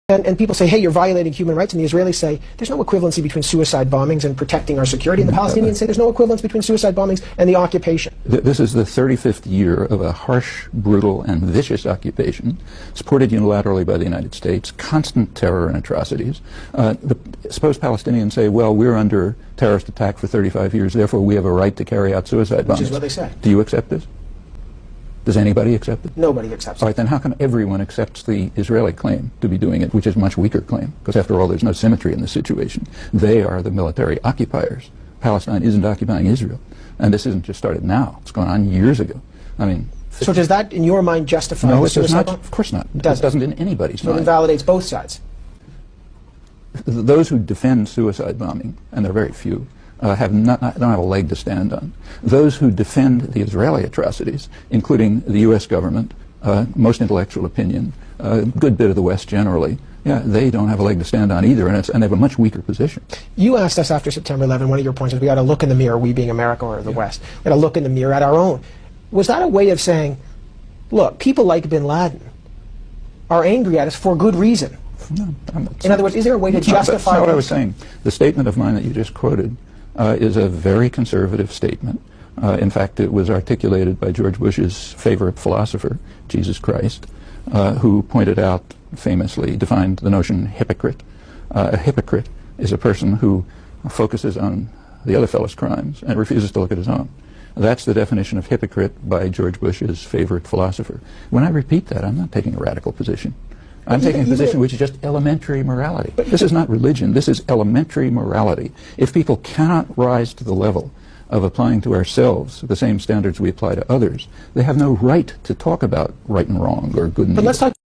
And people say, hey, you're violating human rights, and the Israelis say, there's no equivalency between suicide bombings and protecting our security, and the Palestinians say there's no equivalence between suicide bombings and the occupation. This is the 35th year of a harsh, brutal, and vicious occupation, supported unilaterally by the United States, constant terror and atrocities. Suppose Palestinians say, well, we're under terrorist attack for 35 years, therefore we have a right to carry out suicide bombings. Which is what they say. Do you accept this? Does anybody accept it? Nobody accepts it. All right, then how come everyone accepts the Israeli claim to be doing it, which is a much weaker claim? Because after all, there's no symmetry in this situation. They are the military occupiers. Palestine isn't occupying Israel. And this isn't just started now. It's gone on years ago. I mean... So does that, in your mind, justify no, the suicide bomb? Of course not. It doesn't in anybody's mind. So it invalidates both sides. Those who defend suicide bombing, and there are very few, don't have a leg to stand on. Those who defend the Israeli atrocities, including the U.S. government, most intellectual opinion, a good bit of the West generally, yeah, they don't have a leg to stand on either, and they have a much weaker position. You asked us after September 11, one of your points was we got to look in the mirror, we being America or the West, we got to look in the mirror at our own. Was that a way of saying, look, people like bin Laden are angry at us for good reason? No, in other words, is there a way to justify... That's not what I was saying. The statement of mine that you just quoted is a very conservative statement. In fact, it was articulated by George Bush's favorite philosopher, Jesus Christ, who pointed out, famously, defined the notion hypocrite. A hypocrite is a person who focuses on the other fellow's crimes and refuses to look at his own. That's the definition of hypocrite by George Bush's favorite philosopher. When I repeat that, I'm not taking a radical position. I'm taking a position which is just elementary morality. This is not religion. This is elementary morality. If people cannot rise to the level of applying to ourselves the same standards we apply to others, they have no right to talk about right and wrong or good and evil. But let's talk